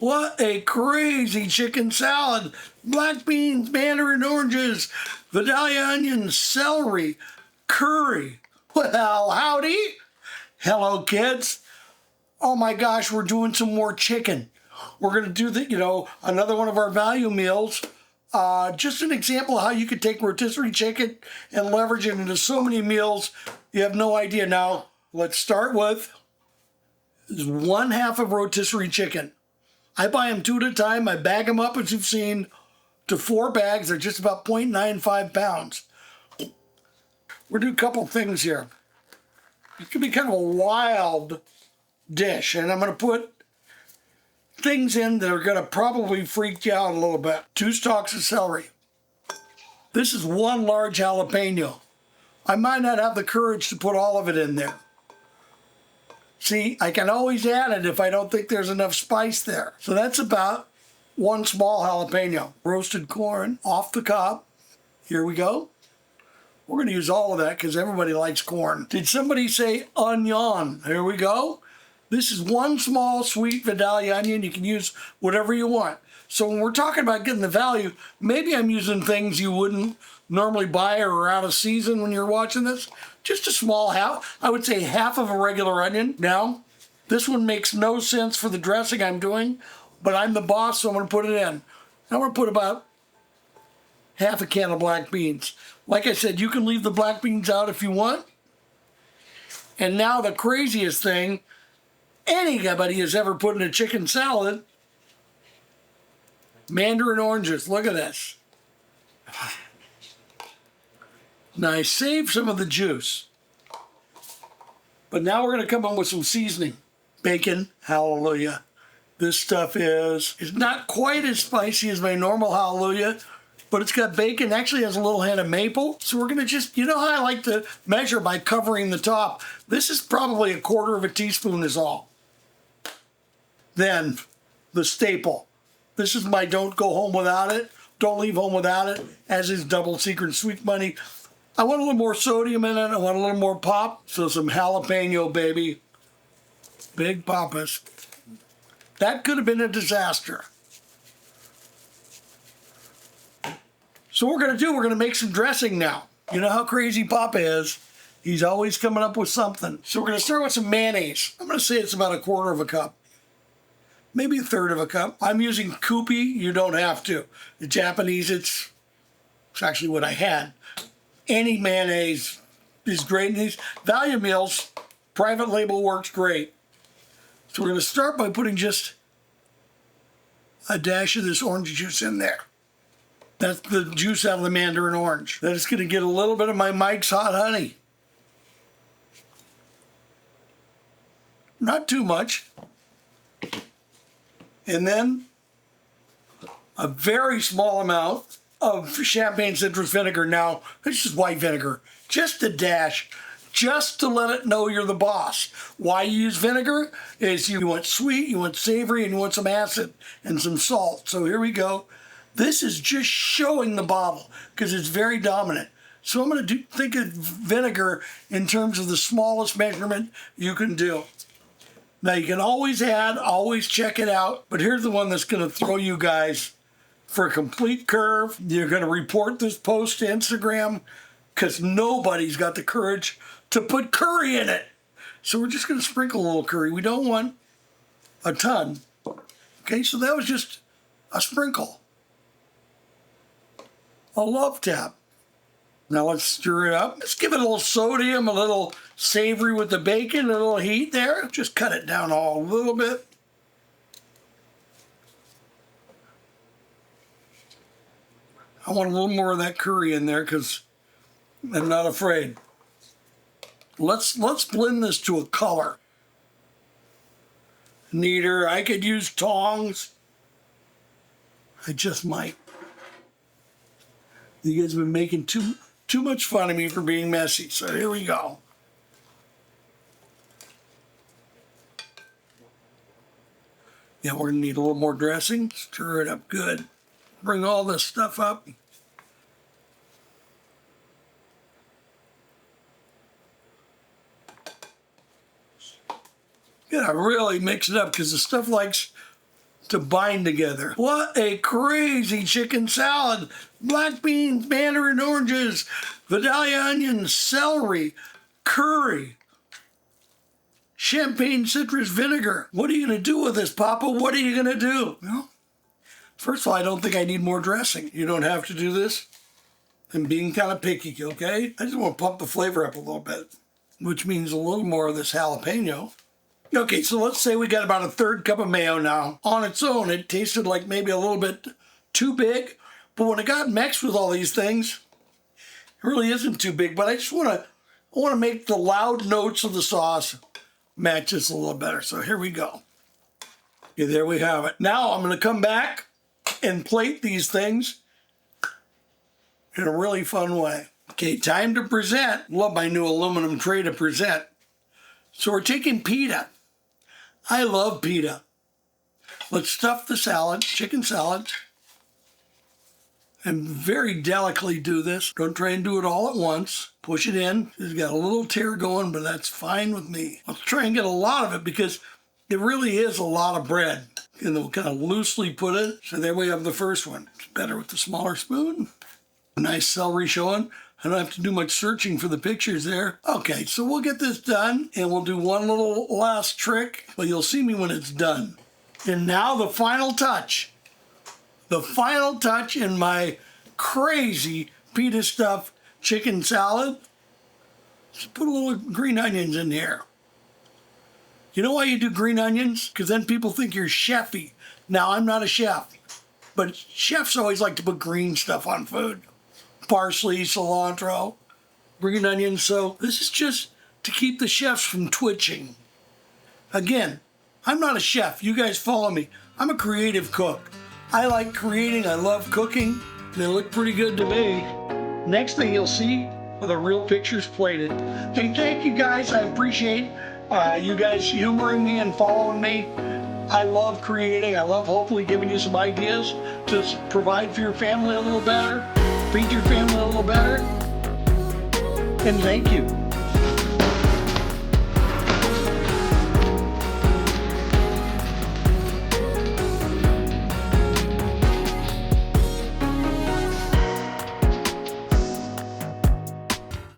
What a crazy chicken salad. Black beans, mandarin oranges, Vidalia onions, celery, curry. Well, howdy. Hello, kids. Oh my gosh, we're doing some more chicken. We're going to do another one of our value meals. Just an example of how you could take rotisserie chicken and leverage it into so many meals. You have no idea. Now, let's start with 1/2 of rotisserie chicken. I buy them 2 at a time. I bag them up, as you've seen, to 4 bags. They're just about 0.95 pounds. We're doing a couple things here. It could be kind of a wild dish, and I'm going to put things in that are going to probably freak you out a little bit. 2 stalks of celery. This is 1 large jalapeno. I might not have the courage to put all of it in there. See, I can always add it if I don't think there's enough spice there. So that's about 1 small jalapeno. Roasted corn off the cob. Here we go. We're going to use all of that because everybody likes corn. Did somebody say onion? Here we go. This is 1 small sweet Vidalia onion. You can use whatever you want. So when we're talking about getting the value, maybe I'm using things you wouldn't normally buy or are out of season when you're watching this. Just a small half, I would say 1/2 of a regular onion. Now, this one makes no sense for the dressing I'm doing, but I'm the boss, so I'm going to put it in. I'm going to put about 1/2 a can of black beans. Like I said, you can leave the black beans out if you want. And now the craziest thing anybody has ever put in a chicken salad, mandarin oranges. Look at this. Now I saved some of the juice, but now we're going to come in with some seasoning. Bacon, hallelujah. This stuff is not quite as spicy as my normal hallelujah, but it's got bacon. Actually has a little hint of maple. So we're going to just, you know how I like to measure by covering the top. This is probably 1/4 of a teaspoon is all. Then the staple. This is my don't go home without it. Don't leave home without it, as is Double Secret Sweet Money. I want a little more sodium in it. I want a little more pop. So some jalapeno, baby. Big Poppas. That could have been a disaster. So what we're going to do, we're going to make some dressing now. You know how crazy Papa is. He's always coming up with something. So we're going to start with some mayonnaise. I'm going to say it's about 1/4 of a cup. Maybe 1/3 of a cup. I'm using Kewpie. You don't have to. The Japanese, it's actually what I had. Any mayonnaise is great in these. Value meals, private label works great. So we're going to start by putting just a dash of this orange juice in there. That's the juice out of the mandarin orange. Then it's going to get a little bit of my Mike's Hot Honey. Not too much. And then a very small amount of champagne citrus vinegar. Now, it's just white vinegar. Just a dash. Just to let it know you're the boss. Why you use vinegar is you want sweet, you want savory, and you want some acid and some salt. So here we go. This is just showing the bottle because it's very dominant. So I'm going to think of vinegar in terms of the smallest measurement you can do. Now you can always add, always check it out, but here's the one that's going to throw you guys for a complete curve. You're going to report this post to Instagram because nobody's got the courage to put curry in it. So we're just going to sprinkle a little curry. We don't want a ton. Okay, so that was just a sprinkle. A love tap. Now let's stir it up. Let's give it a little sodium, a little savory with the bacon, a little heat there. Just cut it down a little bit. I want a little more of that curry in there because I'm not afraid. Let's blend this to a color. Neater. I could use tongs. I just might. You guys have been making too much fun of me for being messy. So here we go. Yeah, we're gonna need a little more dressing. Stir it up good. Bring all this stuff up. You gotta really mix it up because the stuff likes to bind together. What a crazy chicken salad. Black beans, mandarin oranges, Vidalia onions, celery, curry, champagne citrus vinegar. What are you going to do with this, Papa? What are you going to do? Well, first of all, I don't think I need more dressing. You don't have to do this. I'm being kind of picky, okay? I just want to pump the flavor up a little bit, which means a little more of this jalapeno. Okay, so let's say we got about a third cup of mayo now. On its own, it tasted like maybe a little bit too big, but when it got mixed with all these things, it really isn't too big. But I just want to make the loud notes of the sauce match this a little better. So here we go. Okay, there we have it. Now I'm going to come back and plate these things in a really fun way. Okay, time to present. Love my new aluminum tray to present. So we're taking pita. I love pita. Let's stuff the salad, chicken salad, and very delicately do this. Don't try and do it all at once. Push it in. It's got a little tear going, but that's fine with me. Let's try and get a lot of it because it really is a lot of bread. And we'll kind of loosely put it. So there we have the first one. It's better with the smaller spoon. Nice celery showing. I don't have to do much searching for the pictures there. Okay, so we'll get this done and we'll do one little last trick, but you'll see me when it's done. And now the final touch. The final touch in my crazy pita stuffed chicken salad. Just put a little green onions in here. You know why you do green onions? Because then people think you're chefy. Now, I'm not a chef, but chefs always like to put green stuff on food. Parsley, cilantro, green onions. So this is just to keep the chefs from twitching. Again, I'm not a chef. You guys follow me. I'm a creative cook. I like creating. I love cooking. They look pretty good to me. Next thing you'll see are the real pictures plated. Hey, thank you guys. I appreciate you guys humoring me and following me. I love creating. I love hopefully giving you some ideas to provide for your family a little better. Feed your family a little better. And thank you.